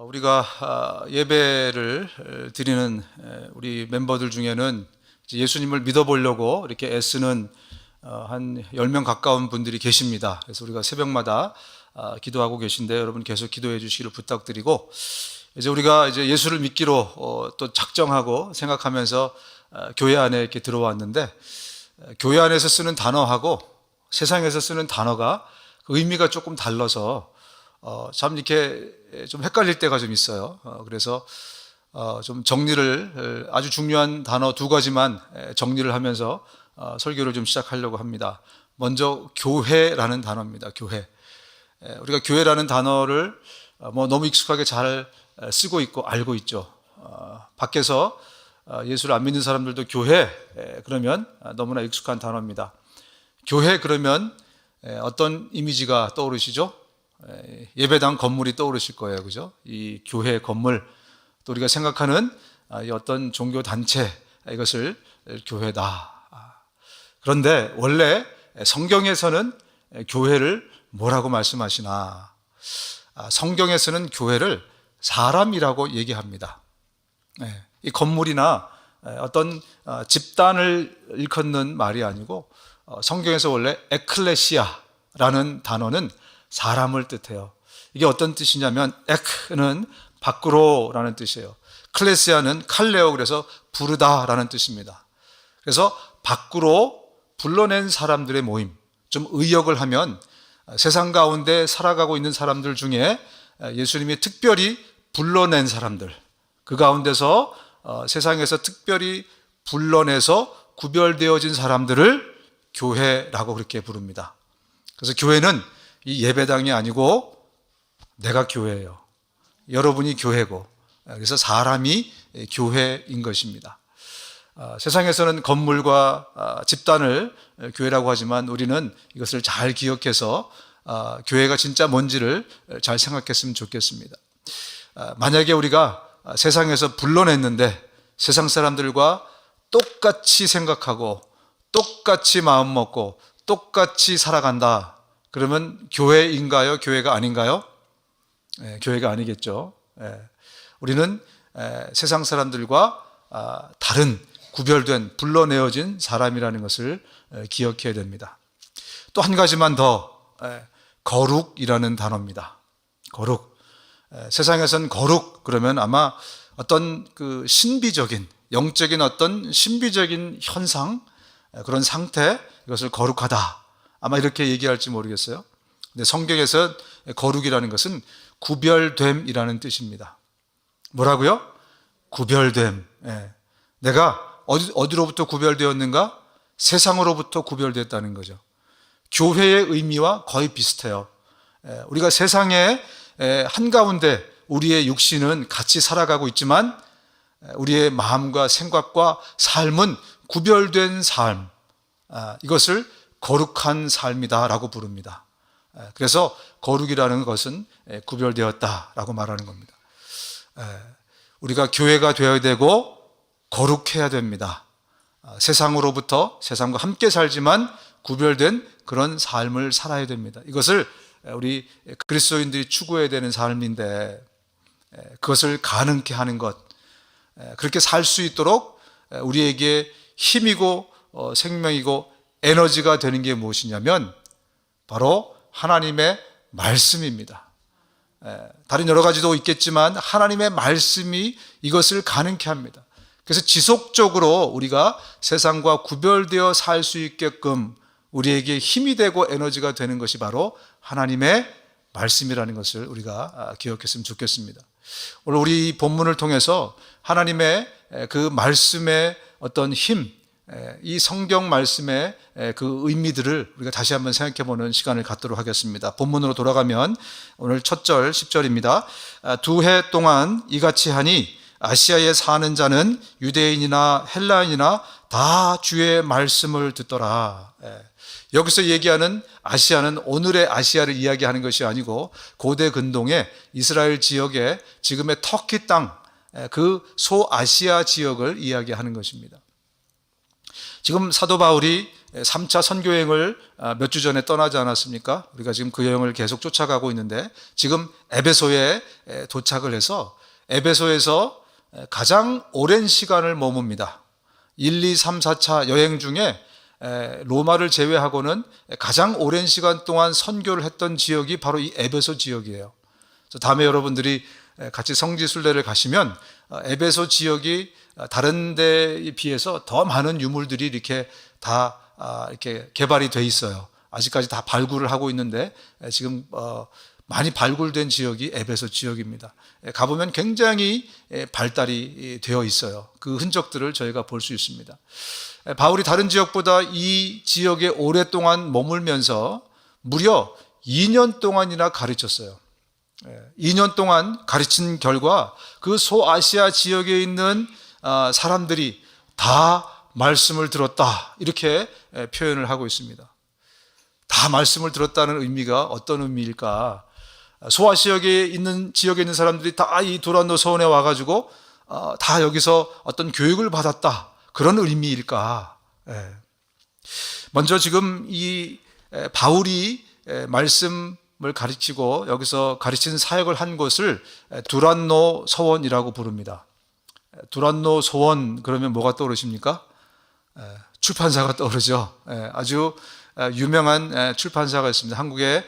우리가 예배를 드리는 우리 멤버들 중에는 예수님을 믿어보려고 이렇게 애쓰는 한 10명 가까운 분들이 계십니다. 그래서 우리가 새벽마다 기도하고 계신데 여러분 계속 기도해 주시기를 부탁드리고, 이제 우리가 이제 예수를 믿기로 또 작정하고 생각하면서 교회 안에 이렇게 들어왔는데, 교회 안에서 쓰는 단어하고 세상에서 쓰는 단어가 그 의미가 조금 달라서 참 이렇게 좀 헷갈릴 때가 좀 있어요. 그래서 좀 정리를, 아주 중요한 단어 두 가지만 정리를 하면서 설교를 좀 시작하려고 합니다. 먼저 교회라는 단어입니다. 교회. 우리가 교회라는 단어를 너무 익숙하게 잘 쓰고 있고 알고 있죠. 밖에서 예수를 안 믿는 사람들도 교회 그러면 너무나 익숙한 단어입니다. 교회 그러면 어떤 이미지가 떠오르시죠? 예배당 건물이 떠오르실 거예요. 그죠? 이 교회 건물, 또 우리가 생각하는 어떤 종교 단체, 이것을 교회다. 그런데 원래 성경에서는 교회를 뭐라고 말씀하시나? 성경에서는 교회를 사람이라고 얘기합니다. 이 건물이나 어떤 집단을 일컫는 말이 아니고, 성경에서 원래 에클레시아라는 단어는 사람을 뜻해요. 이게 어떤 뜻이냐면, 에크는 밖으로라는 뜻이에요. 클레시아는 칼레오, 그래서 부르다라는 뜻입니다. 그래서 밖으로 불러낸 사람들의 모임. 좀 의역을 하면 세상 가운데 살아가고 있는 사람들 중에 예수님이 특별히 불러낸 사람들, 그 가운데서 세상에서 특별히 불러내서 구별되어진 사람들을 교회라고 그렇게 부릅니다. 그래서 교회는 이 예배당이 아니고 내가 교회예요. 여러분이 교회고, 그래서 사람이 교회인 것입니다. 세상에서는 건물과 집단을 교회라고 하지만 우리는 이것을 잘 기억해서 교회가 진짜 뭔지를 잘 생각했으면 좋겠습니다. 만약에 우리가 세상에서 불러냈는데 세상 사람들과 똑같이 생각하고 똑같이 마음 먹고 똑같이 살아간다, 그러면 교회인가요? 교회가 아닌가요? 교회가 아니겠죠. 우리는 세상 사람들과 다른 구별된 불러내어진 사람이라는 것을 기억해야 됩니다. 또 한 가지만 더, 거룩이라는 단어입니다. 거룩. 세상에선 거룩 그러면 아마 어떤 그 신비적인, 영적인 어떤 신비적인 현상, 그런 상태, 이것을 거룩하다, 아마 이렇게 얘기할지 모르겠어요. 근데 성경에서 거룩이라는 것은 구별됨이라는 뜻입니다. 뭐라고요? 구별됨. 내가 어디로부터 구별되었는가? 세상으로부터 구별됐다는 거죠. 교회의 의미와 거의 비슷해요. 우리가 세상의 한가운데 우리의 육신은 같이 살아가고 있지만 우리의 마음과 생각과 삶은 구별된 삶, 이것을 거룩한 삶이다라고 부릅니다. 그래서 거룩이라는 것은 구별되었다라고 말하는 겁니다. 우리가 교회가 되어야 되고 거룩해야 됩니다. 세상으로부터, 세상과 함께 살지만 구별된 그런 삶을 살아야 됩니다. 이것을 우리 그리스도인들이 추구해야 되는 삶인데, 그것을 가능케 하는 것, 그렇게 살 수 있도록 우리에게 힘이고 생명이고 에너지가 되는 게 무엇이냐면 바로 하나님의 말씀입니다. 다른 여러 가지도 있겠지만 하나님의 말씀이 이것을 가능케 합니다. 그래서 지속적으로 우리가 세상과 구별되어 살 수 있게끔 우리에게 힘이 되고 에너지가 되는 것이 바로 하나님의 말씀이라는 것을 우리가 기억했으면 좋겠습니다. 오늘 우리 본문을 통해서 하나님의 그 말씀의 어떤 힘, 이 성경 말씀의 그 의미들을 우리가 다시 한번 생각해보는 시간을 갖도록 하겠습니다. 본문으로 돌아가면 오늘 첫 절 10절입니다. 2해 동안 이같이 하니 아시아에 사는 자는 유대인이나 헬라인이나 다 주의 말씀을 듣더라. 여기서 얘기하는 아시아는 오늘의 아시아를 이야기하는 것이 아니고 고대 근동의 이스라엘 지역의 지금의 터키 땅, 그 소아시아 지역을 이야기하는 것입니다. 지금 사도 바울이 3차 선교 여행을 몇 주 전에 떠나지 않았습니까? 우리가 지금 그 여행을 계속 쫓아가고 있는데 지금 에베소에 도착을 해서 에베소에서 가장 오랜 시간을 머뭅니다. 1, 2, 3, 4차 여행 중에 로마를 제외하고는 가장 오랜 시간 동안 선교를 했던 지역이 바로 이 에베소 지역이에요. 그래서 다음에 여러분들이 같이 성지순례를 가시면 에베소 지역이 다른 데에 비해서 더 많은 유물들이 이렇게 다 이렇게 개발이 돼 있어요. 아직까지 다 발굴을 하고 있는데 지금 많이 발굴된 지역이 에베소 지역입니다. 가보면 굉장히 발달이 되어 있어요. 그 흔적들을 저희가 볼 수 있습니다. 바울이 다른 지역보다 이 지역에 오랫동안 머물면서 무려 2년 동안이나 가르쳤어요. 2년 동안 가르친 결과 그 소아시아 지역에 있는 사람들이 다 말씀을 들었다, 이렇게 표현을 하고 있습니다. 다 말씀을 들었다는 의미가 어떤 의미일까? 소아시아에 있는 지역에 있는 사람들이 다 이 두란노 서원에 와가지고 다 여기서 어떤 교육을 받았다, 그런 의미일까? 먼저 지금 이 바울이 말씀을 가르치고 여기서 가르치는 사역을 한 곳을 두란노 서원이라고 부릅니다. 두란노 서원 그러면 뭐가 떠오르십니까? 출판사가 떠오르죠. 아주 유명한 출판사가 있습니다. 한국의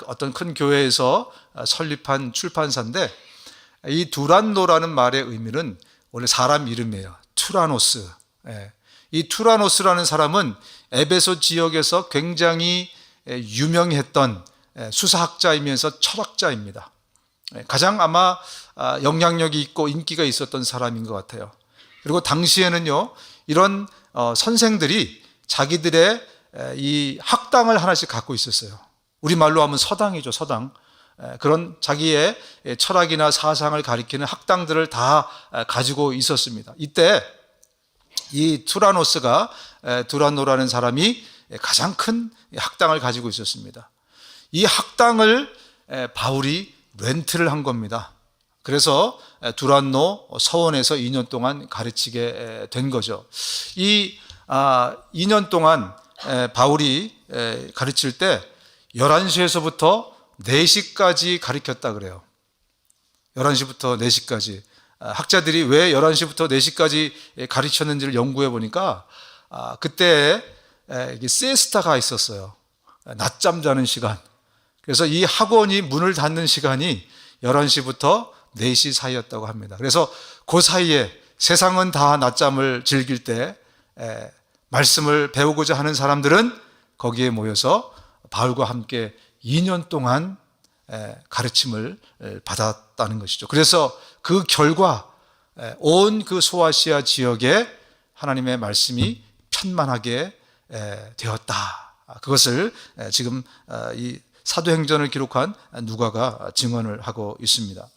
어떤 큰 교회에서 설립한 출판사인데, 이 두란노라는 말의 의미는 원래 사람 이름이에요. 투라노스. 이 투라노스라는 사람은 에베소 지역에서 굉장히 유명했던 수사학자이면서 철학자입니다. 가장 아마 영향력이 있고 인기가 있었던 사람인 것 같아요. 그리고 당시에는요, 이런 선생들이 자기들의 이 학당을 하나씩 갖고 있었어요. 우리말로 하면 서당이죠, 서당. 그런 자기의 철학이나 사상을 가리키는 학당들을 다 가지고 있었습니다. 이때 이 투라노스가, 두란노라는 사람이 가장 큰 학당을 가지고 있었습니다. 이 학당을 바울이 렌트를 한 겁니다. 그래서 두란노 서원에서 2년 동안 가르치게 된 거죠. 이 2년 동안 바울이 가르칠 때 11시에서부터 4시까지 가르쳤다 그래요. 11시부터 4시까지. 학자들이 왜 11시부터 4시까지 가르쳤는지를 연구해 보니까 그때 시에스타가 있었어요. 낮잠 자는 시간. 그래서 이 학원이 문을 닫는 시간이 11시부터 4시 사이였다고 합니다. 그래서 그 사이에 세상은 다 낮잠을 즐길 때 말씀을 배우고자 하는 사람들은 거기에 모여서 바울과 함께 2년 동안 가르침을 받았다는 것이죠. 그래서 그 결과 온 그 소아시아 지역에 하나님의 말씀이 편만하게 되었다. 그것을 지금 이 사도행전을 기록한 누가가 증언을 하고 있습니다.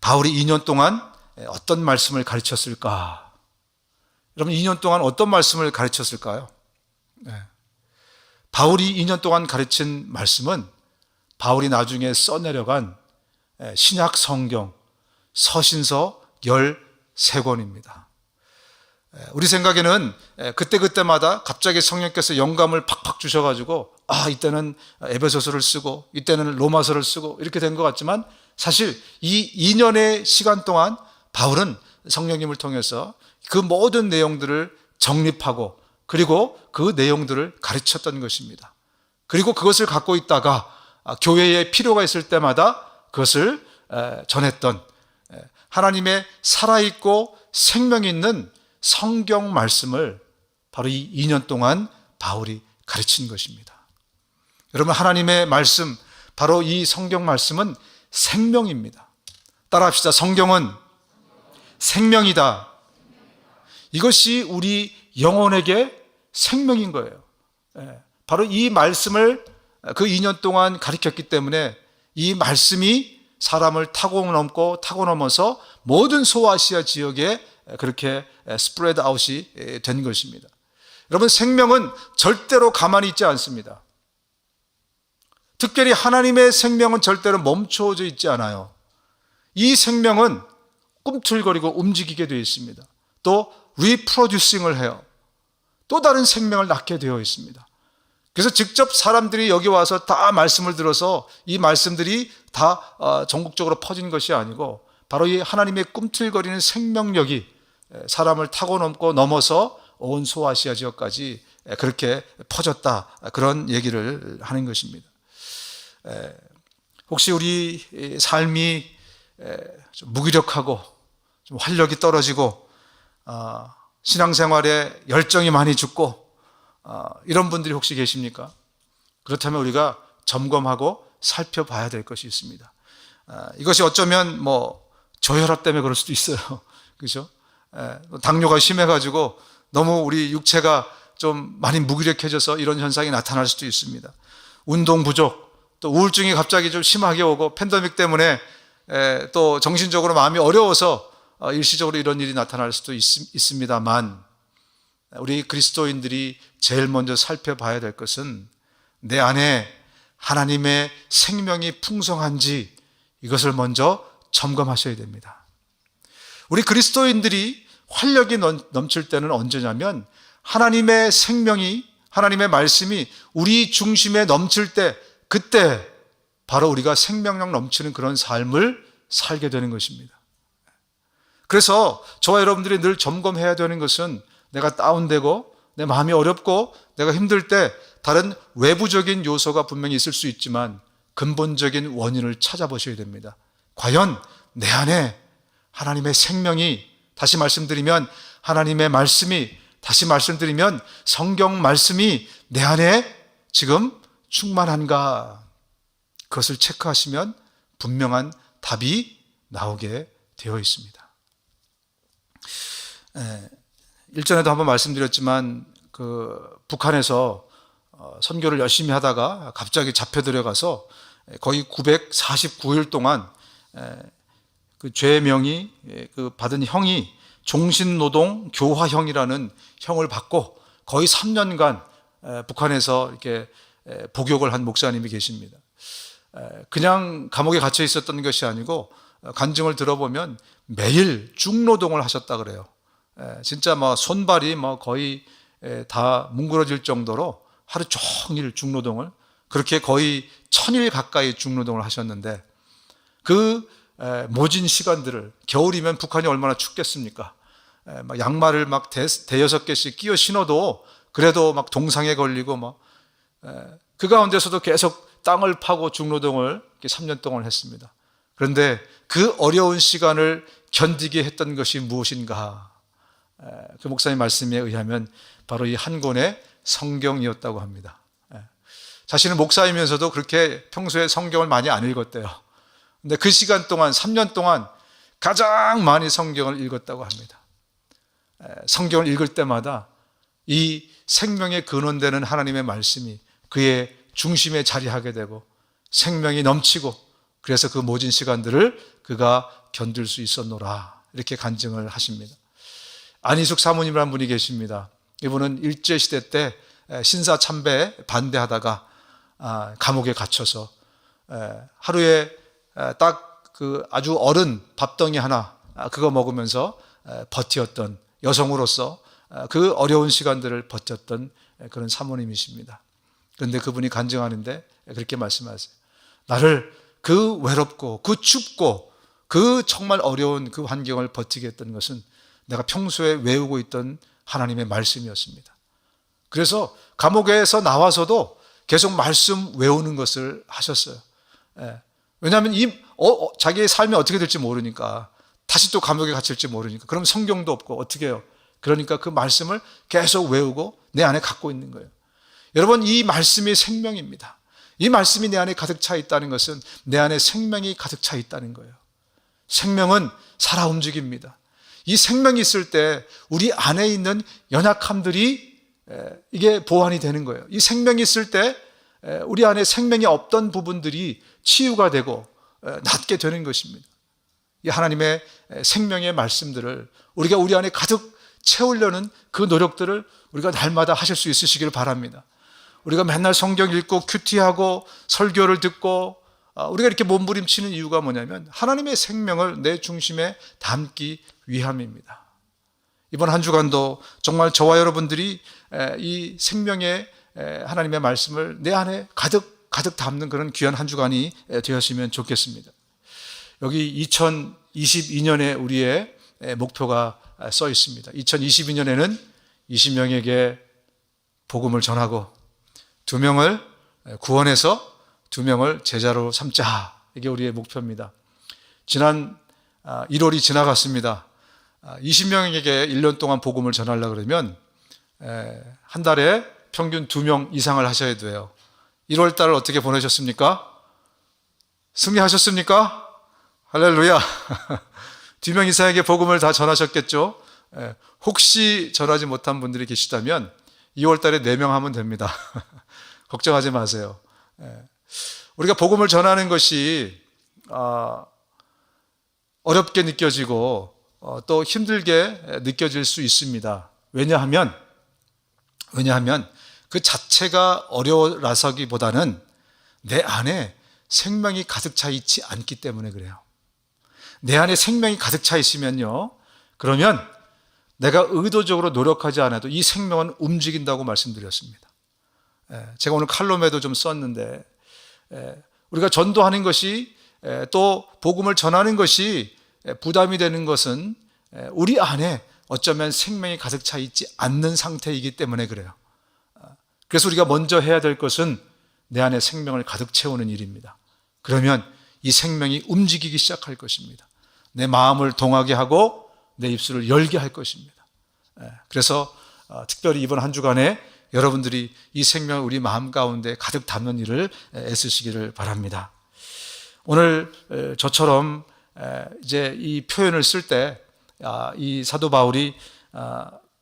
바울이 2년 동안 어떤 말씀을 가르쳤을까? 여러분, 2년 동안 어떤 말씀을 가르쳤을까요? 바울이 2년 동안 가르친 말씀은 바울이 나중에 써내려간 신약 성경 서신서 13권입니다. 우리 생각에는 그때그때마다 갑자기 성령께서 영감을 팍팍 주셔가지고 이때는 에베소서를 쓰고 이때는 로마서를 쓰고 이렇게 된 것 같지만, 사실 이 2년의 시간 동안 바울은 성령님을 통해서 그 모든 내용들을 정립하고 그리고 그 내용들을 가르쳤던 것입니다. 그리고 그것을 갖고 있다가 교회에 필요가 있을 때마다 그것을 전했던, 하나님의 살아있고 생명 있는 성경 말씀을 바로 이 2년 동안 바울이 가르친 것입니다. 여러분, 하나님의 말씀, 바로 이 성경 말씀은 생명입니다. 따라합시다. 성경은 생명이다. 이것이 우리 영혼에게 생명인 거예요. 바로 이 말씀을 그 2년 동안 가르쳤기 때문에 이 말씀이 사람을 타고 넘어서 모든 소아시아 지역에 그렇게 스프레드 아웃이 된 것입니다. 여러분, 생명은 절대로 가만히 있지 않습니다. 특별히 하나님의 생명은 절대로 멈춰져 있지 않아요. 이 생명은 꿈틀거리고 움직이게 되어 있습니다. 또 리프로듀싱을 해요. 또 다른 생명을 낳게 되어 있습니다. 그래서 직접 사람들이 여기 와서 다 말씀을 들어서 이 말씀들이 다 전국적으로 퍼진 것이 아니고 바로 이 하나님의 꿈틀거리는 생명력이 사람을 타고 넘어서 온 소아시아 지역까지 그렇게 퍼졌다, 그런 얘기를 하는 것입니다. 혹시 우리 삶이 좀 무기력하고 좀 활력이 떨어지고 신앙생활에 열정이 많이 죽고 이런 분들이 혹시 계십니까? 그렇다면 우리가 점검하고 살펴봐야 될 것이 있습니다. 이것이 어쩌면 저혈압 때문에 그럴 수도 있어요. 그렇죠? 당뇨가 심해가지고 너무 우리 육체가 좀 많이 무기력해져서 이런 현상이 나타날 수도 있습니다. 운동 부족, 또 우울증이 갑자기 좀 심하게 오고 팬데믹 때문에 또 정신적으로 마음이 어려워서 일시적으로 이런 일이 나타날 수도 있습니다만, 우리 그리스도인들이 제일 먼저 살펴봐야 될 것은 내 안에 하나님의 생명이 풍성한지 이것을 먼저 점검하셔야 됩니다. 우리 그리스도인들이 활력이 넘칠 때는 언제냐면 하나님의 생명이, 하나님의 말씀이 우리 중심에 넘칠 때, 그때 바로 우리가 생명력 넘치는 그런 삶을 살게 되는 것입니다. 그래서 저와 여러분들이 늘 점검해야 되는 것은 내가 다운되고 내 마음이 어렵고 내가 힘들 때 다른 외부적인 요소가 분명히 있을 수 있지만 근본적인 원인을 찾아보셔야 됩니다. 과연 내 안에 하나님의 생명이, 다시 말씀드리면 하나님의 말씀이, 다시 말씀드리면 성경 말씀이 내 안에 지금 충만한가, 그것을 체크하시면 분명한 답이 나오게 되어 있습니다. 일전에도 한번 말씀드렸지만 북한에서 선교를 열심히 하다가 갑자기 잡혀 들어가서 거의 949일 동안 그 죄명이 받은 형이 종신노동 교화형이라는 형을 받고 거의 3년간 북한에서 이렇게 복역을 한 목사님이 계십니다. 그냥 감옥에 갇혀 있었던 것이 아니고 간증을 들어보면 매일 중노동을 하셨다 그래요. 진짜 손발이 거의 다 뭉그러질 정도로 하루 종일 중노동을, 그렇게 거의 1000일 가까이 중노동을 하셨는데 그 모진 시간들을, 겨울이면 북한이 얼마나 춥겠습니까? 양말을 대여섯 개씩 끼워 신어도 그래도 동상에 걸리고 그 가운데서도 계속 땅을 파고 중노동을 3년 동안 했습니다. 그런데 그 어려운 시간을 견디게 했던 것이 무엇인가? 그 목사님 말씀에 의하면 바로 이 한 권의 성경이었다고 합니다. 자신은 목사이면서도 그렇게 평소에 성경을 많이 안 읽었대요. 근데 그 시간 동안, 3년 동안 가장 많이 성경을 읽었다고 합니다. 성경을 읽을 때마다 이 생명의 근원되는 하나님의 말씀이 그의 중심에 자리하게 되고 생명이 넘치고, 그래서 그 모진 시간들을 그가 견딜 수 있었노라, 이렇게 간증을 하십니다. 안희숙 사모님이라는 분이 계십니다. 이분은 일제시대 때 신사참배에 반대하다가 감옥에 갇혀서 하루에 딱 그 아주 어른 밥덩이 하나 그거 먹으면서 버티었던 여성으로서 그 어려운 시간들을 버텼던 그런 사모님이십니다. 그런데 그분이 간증하는데 그렇게 말씀하세요. 나를 그 외롭고 그 춥고 그 정말 어려운 그 환경을 버티게 했던 것은 내가 평소에 외우고 있던 하나님의 말씀이었습니다. 그래서 감옥에서 나와서도 계속 말씀 외우는 것을 하셨어요. 왜냐하면 자기의 삶이 어떻게 될지 모르니까, 다시 또 감옥에 갇힐지 모르니까, 그럼 성경도 없고 어떻게 해요? 그러니까 그 말씀을 계속 외우고 내 안에 갖고 있는 거예요. 여러분, 이 말씀이 생명입니다. 이 말씀이 내 안에 가득 차 있다는 것은 내 안에 생명이 가득 차 있다는 거예요. 생명은 살아 움직입니다. 이 생명이 있을 때 우리 안에 있는 연약함들이 이게 보완이 되는 거예요. 이 생명이 있을 때 우리 안에 생명이 없던 부분들이 치유가 되고 낫게 되는 것입니다. 이 하나님의 생명의 말씀들을 우리가 우리 안에 가득 채우려는 그 노력들을 우리가 날마다 하실 수 있으시기를 바랍니다. 우리가 맨날 성경 읽고 큐티하고 설교를 듣고 우리가 이렇게 몸부림치는 이유가 뭐냐면 하나님의 생명을 내 중심에 담기 위함입니다. 이번 한 주간도 정말 저와 여러분들이 이 생명의 하나님의 말씀을 내 안에 가득 담는 그런 귀한 한 주간이 되었으면 좋겠습니다. 여기 2022년에 우리의 목표가 써 있습니다. 2022년에는 20명에게 복음을 전하고 2명을 구원해서 2명을 제자로 삼자. 이게 우리의 목표입니다. 지난 1월이 지나갔습니다. 20명에게 1년 동안 복음을 전하려고 그러면 한 달에 평균 2명 이상을 하셔야 돼요. 1월 달을 어떻게 보내셨습니까? 승리하셨습니까? 할렐루야. 2명 이상에게 복음을 다 전하셨겠죠? 혹시 전하지 못한 분들이 계시다면 2월 달에 4명 하면 됩니다. 걱정하지 마세요. 우리가 복음을 전하는 것이 어렵게 느껴지고 또 힘들게 느껴질 수 있습니다. 왜냐하면 그 자체가 어려워라서기보다는 내 안에 생명이 가득 차 있지 않기 때문에 그래요. 내 안에 생명이 가득 차 있으면요, 그러면 내가 의도적으로 노력하지 않아도 이 생명은 움직인다고 말씀드렸습니다. 제가 오늘 칼럼에도 좀 썼는데, 우리가 전도하는 것이 또 복음을 전하는 것이 부담이 되는 것은 우리 안에 어쩌면 생명이 가득 차 있지 않는 상태이기 때문에 그래요. 그래서 우리가 먼저 해야 될 것은 내 안에 생명을 가득 채우는 일입니다. 그러면 이 생명이 움직이기 시작할 것입니다. 내 마음을 동하게 하고 내 입술을 열게 할 것입니다. 그래서 특별히 이번 한 주간에 여러분들이 이 생명을 우리 마음 가운데 가득 담는 일을 애쓰시기를 바랍니다. 오늘 저처럼 이제 이 표현을 쓸 때 이 사도 바울이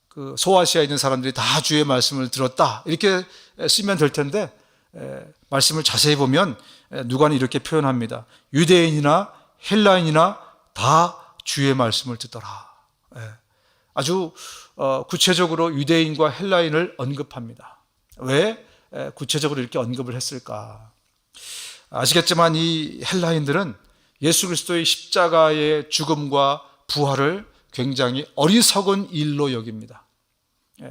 그 소아시아에 있는 사람들이 다 주의 말씀을 들었다 이렇게 쓰면 될 텐데, 말씀을 자세히 보면 누가는 이렇게 표현합니다. 유대인이나 헬라인이나 다 주의 말씀을 듣더라. 아주 구체적으로 유대인과 헬라인을 언급합니다. 왜 구체적으로 이렇게 언급을 했을까? 아시겠지만 이 헬라인들은 예수 그리스도의 십자가의 죽음과 부활을 굉장히 어리석은 일로 여깁니다.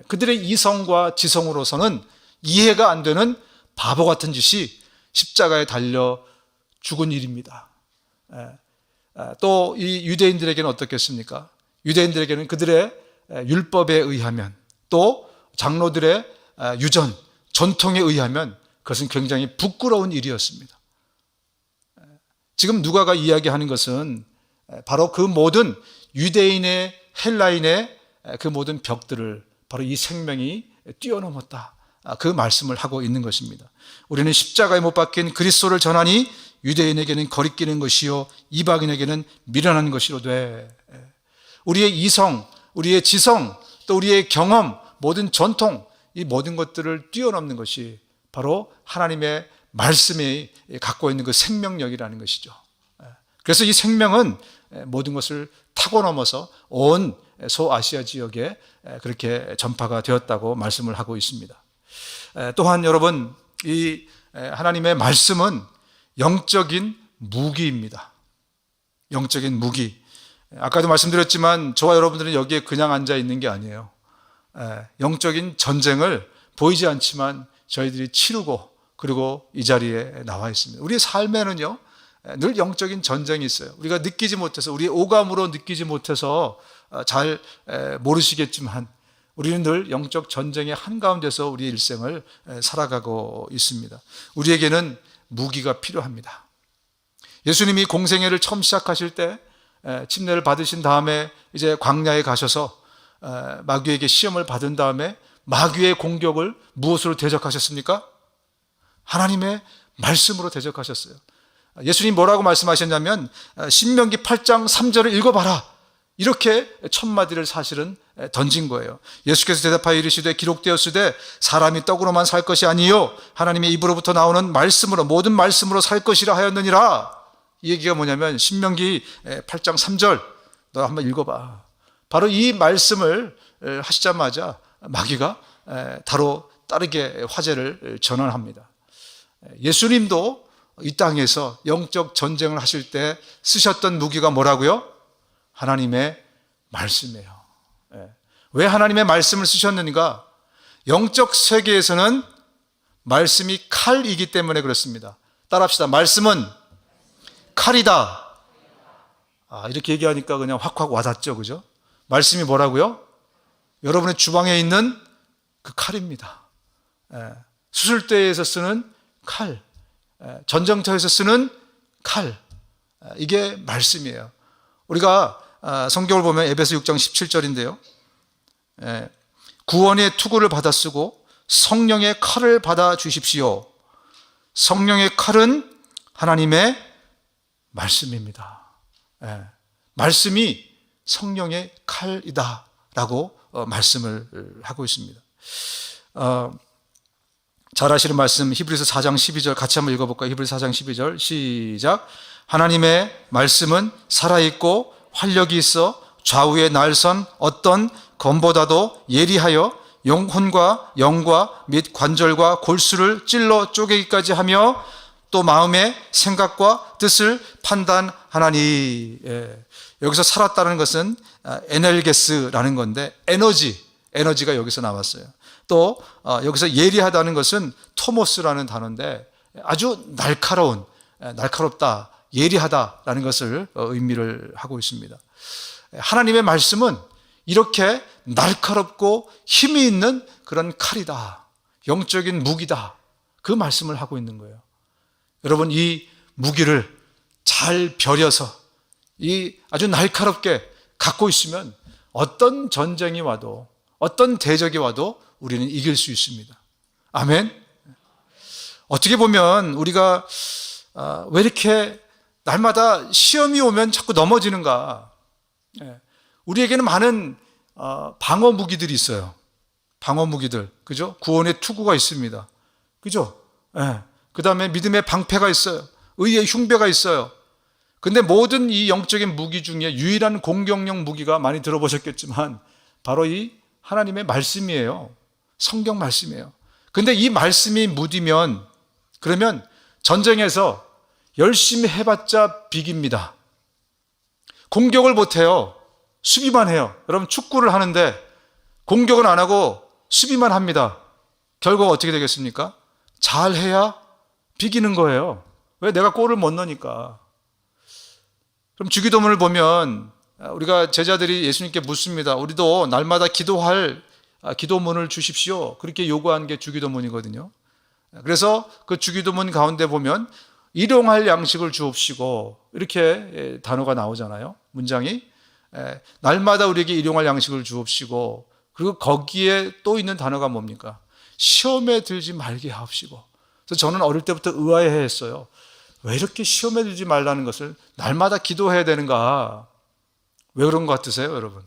그들의 이성과 지성으로서는 이해가 안 되는 바보 같은 짓이 십자가에 달려 죽은 일입니다. 또 이 유대인들에게는 어떻겠습니까? 유대인들에게는 그들의 율법에 의하면, 또 장로들의 유전, 전통에 의하면 그것은 굉장히 부끄러운 일이었습니다. 지금 누가가 이야기하는 것은 바로 그 모든 유대인의, 헬라인의 그 모든 벽들을 바로 이 생명이 뛰어넘었다, 그 말씀을 하고 있는 것입니다. 우리는 십자가에 못 박힌 그리스도를 전하니 유대인에게는 거리끼는 것이요 이방인에게는 미련한 것이로되, 우리의 이성, 우리의 지성, 또 우리의 경험, 모든 전통, 이 모든 것들을 뛰어넘는 것이 바로 하나님의 말씀이 갖고 있는 그 생명력이라는 것이죠. 그래서 이 생명은 모든 것을 타고 넘어서 온 소아시아 지역에 그렇게 전파가 되었다고 말씀을 하고 있습니다. 또한 여러분, 이 하나님의 말씀은 영적인 무기입니다. 영적인 무기. 아까도 말씀드렸지만 저와 여러분들은 여기에 그냥 앉아 있는 게 아니에요. 영적인 전쟁을 보이지 않지만 저희들이 치르고, 그리고 이 자리에 나와 있습니다. 우리의 삶에는요, 늘 영적인 전쟁이 있어요. 우리가 느끼지 못해서, 우리의 오감으로 느끼지 못해서 잘 모르시겠지만 우리는 늘 영적 전쟁의 한가운데서 우리의 일생을 살아가고 있습니다. 우리에게는 무기가 필요합니다. 예수님이 공생애를 처음 시작하실 때 침례를 받으신 다음에 이제 광야에 가셔서 마귀에게 시험을 받은 다음에 마귀의 공격을 무엇으로 대적하셨습니까? 하나님의 말씀으로 대적하셨어요. 예수님 뭐라고 말씀하셨냐면 신명기 8장 3절을 읽어봐라, 이렇게 첫마디를 사실은 던진 거예요. 예수께서 대답하여 이르시되 기록되었으되 사람이 떡으로만 살 것이 아니요 하나님의 입으로부터 나오는 말씀으로, 모든 말씀으로 살 것이라 하였느니라. 이 얘기가 뭐냐면 신명기 8장 3절 너 한번 읽어봐. 바로 이 말씀을 하시자마자 마귀가 바로 따르게 화제를 전환합니다. 예수님도 이 땅에서 영적 전쟁을 하실 때 쓰셨던 무기가 뭐라고요? 하나님의 말씀이에요. 왜 하나님의 말씀을 쓰셨는가? 영적 세계에서는 말씀이 칼이기 때문에 그렇습니다. 따라합시다. 말씀은 칼이다. 이렇게 얘기하니까 그냥 확확 와닿죠. 그죠? 말씀이 뭐라고요? 여러분의 주방에 있는 그 칼입니다. 수술대에서 쓰는 칼, 전쟁터에서 쓰는 칼, 이게 말씀이에요. 우리가 성경을 보면 에베소 6장 17절인데요. 구원의 투구를 받아 쓰고 성령의 칼을 받아 주십시오. 성령의 칼은 하나님의 말씀입니다. 말씀이 성령의 칼이다 라고 말씀을 하고 있습니다. 잘 아시는 말씀 히브리서 4장 12절 같이 한번 읽어볼까요? 히브리서 4장 12절 시작. 하나님의 말씀은 살아있고 활력이 있어 좌우의 날선 어떤 검보다도 예리하여 영혼과 영과 및 관절과 골수를 찔러 쪼개기까지 하며 또 마음의 생각과 뜻을 판단하나니. 여기서 살았다는 것은 에넬게스라는 건데 에너지가 여기서 나왔어요. 또 여기서 예리하다는 것은 토모스라는 단어인데 아주 날카롭다, 예리하다라는 것을 의미를 하고 있습니다. 하나님의 말씀은 이렇게 날카롭고 힘이 있는 그런 칼이다, 영적인 무기다, 그 말씀을 하고 있는 거예요. 여러분, 이 무기를 잘 벼려서 이 아주 날카롭게 갖고 있으면 어떤 전쟁이 와도 어떤 대적이 와도 우리는 이길 수 있습니다. 아멘. 어떻게 보면 우리가 왜 이렇게 날마다 시험이 오면 자꾸 넘어지는가? 우리에게는 많은 방어 무기들이 있어요. 방어 무기들, 그죠? 구원의 투구가 있습니다. 그죠? 그 다음에 믿음의 방패가 있어요. 의의 흉배가 있어요. 근데 모든 이 영적인 무기 중에 유일한 공격용 무기가 많이 들어보셨겠지만 바로 이 하나님의 말씀이에요. 성경 말씀이에요. 근데 이 말씀이 무디면 그러면 전쟁에서 열심히 해봤자 비깁니다. 공격을 못해요. 수비만 해요. 여러분, 축구를 하는데 공격은 안 하고 수비만 합니다. 결과가 어떻게 되겠습니까? 잘해야 비기는 거예요. 왜? 내가 골을 못 넣으니까. 그럼 주기도문을 보면 우리가 제자들이 예수님께 묻습니다. 우리도 날마다 기도할 기도문을 주십시오. 그렇게 요구한 게 주기도문이거든요. 그래서 그 주기도문 가운데 보면 일용할 양식을 주옵시고 이렇게 단어가 나오잖아요. 문장이 날마다 우리에게 일용할 양식을 주옵시고, 그리고 거기에 또 있는 단어가 뭡니까? 시험에 들지 말게 하옵시고. 그래서 저는 어릴 때부터 의아해했어요. 왜 이렇게 시험에 들지 말라는 것을 날마다 기도해야 되는가? 왜 그런 것 같으세요, 여러분?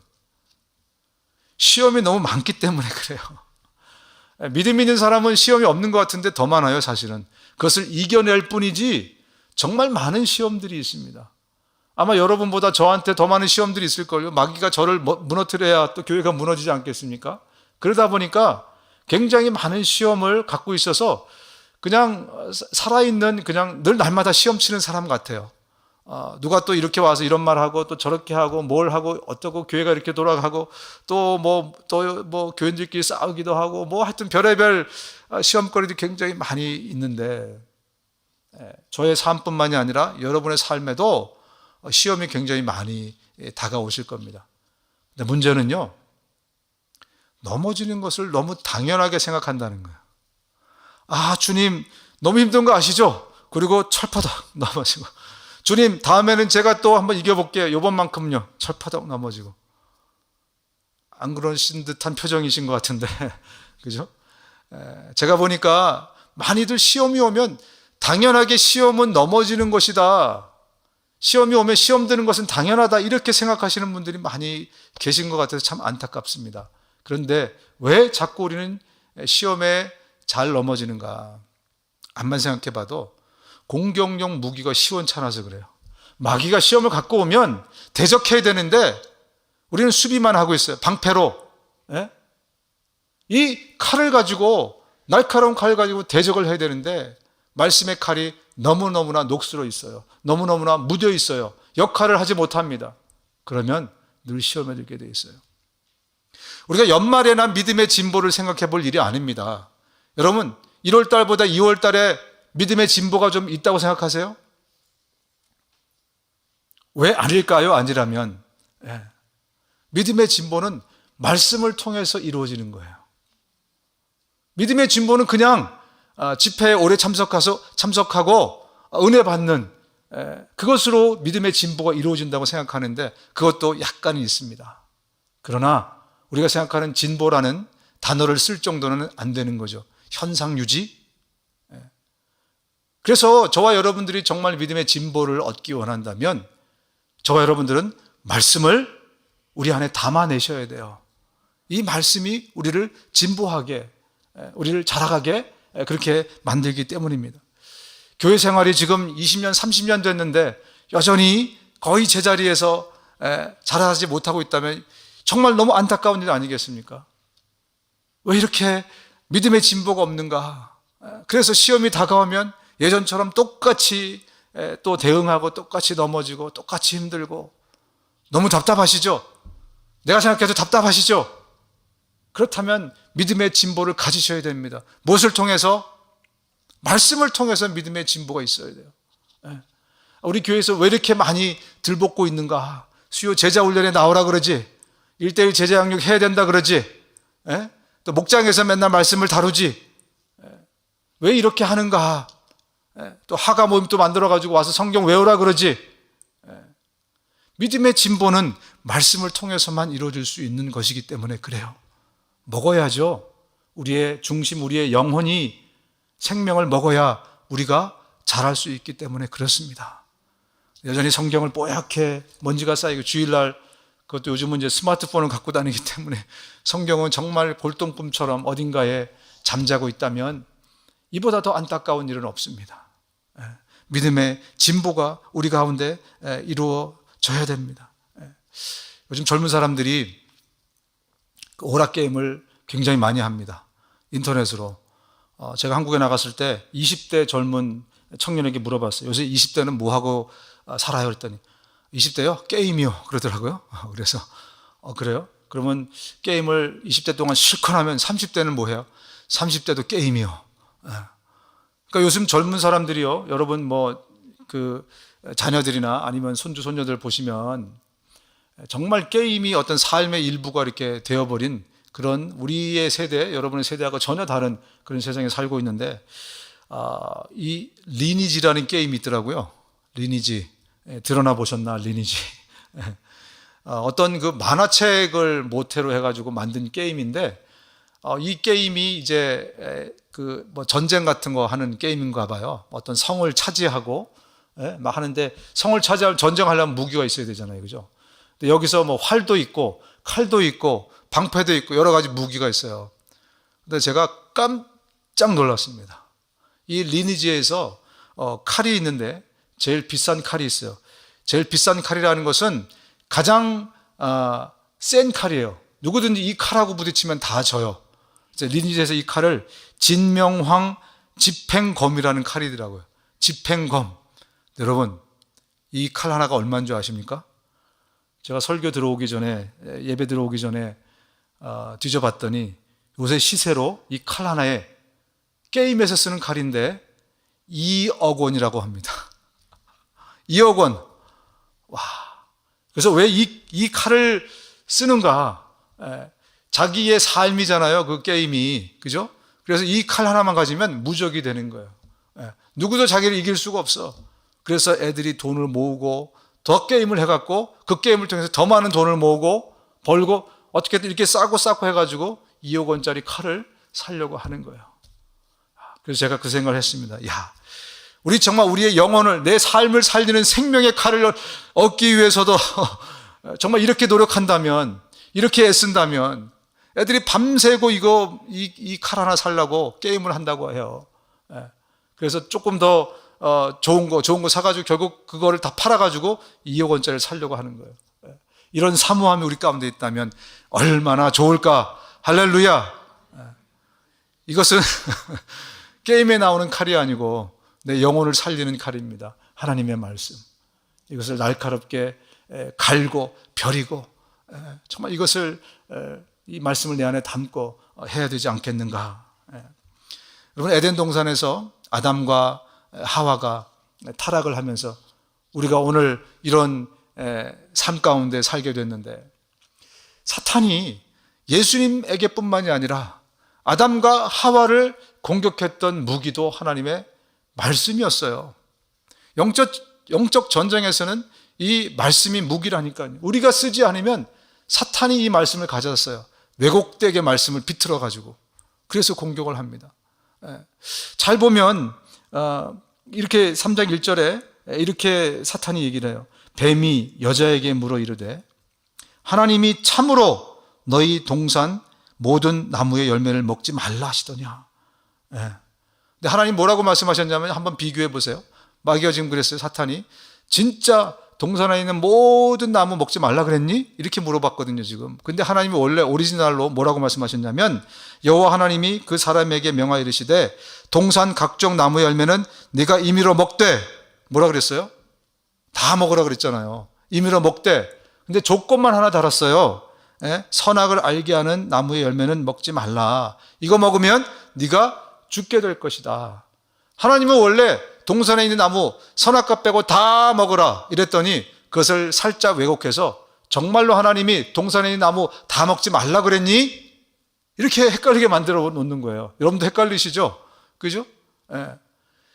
시험이 너무 많기 때문에 그래요. 믿음 있는 사람은 시험이 없는 것 같은데 더 많아요, 사실은. 그것을 이겨낼 뿐이지 정말 많은 시험들이 있습니다. 아마 여러분보다 저한테 더 많은 시험들이 있을걸요. 마귀가 저를 무너뜨려야 또 교회가 무너지지 않겠습니까? 그러다 보니까 굉장히 많은 시험을 갖고 있어서 그냥 살아있는, 그냥 늘 날마다 시험 치는 사람 같아요. 누가 또 이렇게 와서 이런 말 하고 또 저렇게 하고 뭘 하고 어떻고 교회가 이렇게 돌아가고 또 뭐 교인들끼리 싸우기도 하고 뭐 하여튼 별의별 시험거리도 굉장히 많이 있는데, 저의 삶뿐만이 아니라 여러분의 삶에도 시험이 굉장히 많이 다가오실 겁니다. 근데 문제는요, 넘어지는 것을 너무 당연하게 생각한다는 거예요. 주님 너무 힘든 거 아시죠? 그리고 철퍼덕 넘어지고, 주님 다음에는 제가 또 한번 이겨볼게요. 요번만큼요. 철퍼덕 넘어지고. 안 그러신 듯한 표정이신 것 같은데 그죠? 제가 보니까 많이들 시험이 오면 당연하게 시험은 넘어지는 것이다, 시험이 오면 시험 드는 것은 당연하다, 이렇게 생각하시는 분들이 많이 계신 것 같아서 참 안타깝습니다. 그런데 왜 자꾸 우리는 시험에 잘 넘어지는가? 암만 생각해 봐도 공격용 무기가 시원찮아서 그래요. 마귀가 시험을 갖고 오면 대적해야 되는데 우리는 수비만 하고 있어요. 방패로. 이 칼을 가지고, 날카로운 칼을 가지고 대적을 해야 되는데 말씀의 칼이 너무너무나 녹슬어 있어요. 너무너무나 묻어 있어요. 역할을 하지 못합니다. 그러면 늘 시험에 들게 돼 있어요. 우리가 연말에나 믿음의 진보를 생각해 볼 일이 아닙니다. 여러분, 1월 달보다 2월 달에 믿음의 진보가 좀 있다고 생각하세요? 왜 아닐까요? 아니라면 믿음의 진보는 말씀을 통해서 이루어지는 거예요. 믿음의 진보는 그냥 집회에 오래 참석하고 은혜 받는 그것으로 믿음의 진보가 이루어진다고 생각하는데 그것도 약간은 있습니다. 그러나 우리가 생각하는 진보라는 단어를 쓸 정도는 안 되는 거죠. 현상 유지. 그래서 저와 여러분들이 정말 믿음의 진보를 얻기 원한다면 저와 여러분들은 말씀을 우리 안에 담아내셔야 돼요. 이 말씀이 우리를 진보하게, 우리를 자라가게 그렇게 만들기 때문입니다. 교회 생활이 지금 20년, 30년 됐는데 여전히 거의 제자리에서 자라지 못하고 있다면 정말 너무 안타까운 일 아니겠습니까? 왜 이렇게 믿음의 진보가 없는가? 그래서 시험이 다가오면 예전처럼 똑같이 또 대응하고 똑같이 넘어지고 똑같이 힘들고 너무 답답하시죠? 내가 생각해도 답답하시죠? 그렇다면 믿음의 진보를 가지셔야 됩니다. 무엇을 통해서? 말씀을 통해서 믿음의 진보가 있어야 돼요. 우리 교회에서 왜 이렇게 많이 들볶고 있는가? 수요 제자 훈련에 나오라 그러지? 1:1 제자 양육 해야 된다 그러지? 또 목장에서 맨날 말씀을 다루지? 왜 이렇게 하는가? 또 하가 모임도 만들어가지고 와서 성경 외우라 그러지? 믿음의 진보는 말씀을 통해서만 이루어질 수 있는 것이기 때문에 그래요. 먹어야죠. 우리의 중심, 우리의 영혼이 생명을 먹어야 우리가 자랄 수 있기 때문에 그렇습니다. 여전히 성경을 뽀얗게 먼지가 쌓이고 주일날 그것도 요즘은 이제 스마트폰을 갖고 다니기 때문에 성경은 정말 골동품처럼 어딘가에 잠자고 있다면 이보다 더 안타까운 일은 없습니다. 믿음의 진보가 우리 가운데 이루어져야 됩니다. 요즘 젊은 사람들이 오락 게임을 굉장히 많이 합니다. 인터넷으로. 제가 한국에 나갔을 때 20대 젊은 청년에게 물어봤어요. 요새 20대는 뭐하고 살아요? 그랬더니 20대요? 게임이요. 그러더라고요. 그래서 그래요? 그러면 게임을 20대 동안 실컷 하면 30대는 뭐해요? 30대도 게임이요. 그러니까 요즘 젊은 사람들이요. 여러분 자녀들이나 아니면 손주 손녀들 보시면 정말 게임이 어떤 삶의 일부가 이렇게 되어버린 그런 우리의 세대, 여러분의 세대하고 전혀 다른 그런 세상에 살고 있는데 이 리니지라는 게임이 있더라고요. 리니지. 드러나 보셨나? 리니지. 어떤 그 만화책을 모태로 해가지고 만든 게임인데 이 게임이 이제 전쟁 같은 거 하는 게임인가 봐요. 어떤 성을 차지하고 막 하는데 성을 차지하면 전쟁하려면 무기가 있어야 되잖아요. 그죠? 근데 여기서 뭐 활도 있고 칼도 있고 방패도 있고 여러 가지 무기가 있어요. 근데 제가 깜짝 놀랐습니다. 이 리니지에서 칼이 있는데 제일 비싼 칼이 있어요. 제일 비싼 칼이라는 것은 가장 센 칼이에요. 누구든지 이 칼하고 부딪히면 다 져요. 리니지에서 이 칼을 진명황 집행검이라는 칼이더라고요. 집행검. 여러분, 이 칼 하나가 얼마인 줄 아십니까? 제가 설교 들어오기 전에, 예배 들어오기 전에 뒤져봤더니 요새 시세로 이 칼 하나에 게임에서 쓰는 칼인데 2억 원이라고 합니다. 2억 원. 와. 그래서 왜 이 칼을 쓰는가? 자기의 삶이잖아요. 그 게임이. 그죠? 그래서 이 칼 하나만 가지면 무적이 되는 거예요. 누구도 자기를 이길 수가 없어. 그래서 애들이 돈을 모으고 더 게임을 해갖고 그 게임을 통해서 더 많은 돈을 모으고 벌고 어떻게든 이렇게 싸고 해가지고 2억 원짜리 칼을 사려고 하는 거예요. 그래서 제가 그 생각을 했습니다. 야, 우리 정말 우리의 영혼을, 내 삶을 살리는 생명의 칼을 얻기 위해서도 정말 이렇게 노력한다면, 이렇게 애쓴다면 애들이 밤새고 이 칼 하나 살려고 게임을 한다고 해요. 그래서 조금 더 좋은 거 사가지고 결국 그거를 다 팔아가지고 2억 원짜리를 살려고 하는 거예요. 이런 사모함이 우리 가운데 있다면 얼마나 좋을까. 할렐루야. 이것은 게임에 나오는 칼이 아니고 내 영혼을 살리는 칼입니다. 하나님의 말씀. 이것을 날카롭게 갈고 벼리고 정말 이것을 이 말씀을 내 안에 담고 해야 되지 않겠는가. 여러분, 에덴 동산에서 아담과 하와가 타락을 하면서 우리가 오늘 이런 삶 가운데 살게 됐는데, 사탄이 예수님에게뿐만이 아니라 아담과 하와를 공격했던 무기도 하나님의 말씀이었어요. 영적 전쟁에서는 이 말씀이 무기라니까요. 우리가 쓰지 않으면 사탄이 이 말씀을 가졌어요. 왜곡되게 말씀을 비틀어 가지고 그래서 공격을 합니다. 잘 보면 이렇게 3장 1절에 이렇게 사탄이 얘기를 해요. 뱀이 여자에게 물어 이르되 하나님이 참으로 너희 동산 모든 나무의 열매를 먹지 말라 하시더냐. 근데 하나님 뭐라고 말씀하셨냐면 한번 비교해 보세요. 마귀가 지금 그랬어요. 사탄이 진짜 동산에 있는 모든 나무 먹지 말라 그랬니? 이렇게 물어봤거든요 지금. 근데 하나님이 원래 오리지널로 뭐라고 말씀하셨냐면 여호와 하나님이 그 사람에게 명하여 이르시되 동산 각종 나무의 열매는 네가 임의로 먹되, 뭐라 그랬어요? 다 먹으라 그랬잖아요. 임의로 먹되. 근데 조건만 하나 달았어요. 선악을 알게 하는 나무의 열매는 먹지 말라. 이거 먹으면 네가 죽게 될 것이다. 하나님은 원래 동산에 있는 나무 선악과 빼고 다 먹으라 이랬더니 그것을 살짝 왜곡해서 정말로 하나님이 동산에 있는 나무 다 먹지 말라 그랬니? 이렇게 헷갈리게 만들어 놓는 거예요. 여러분도 헷갈리시죠? 그죠?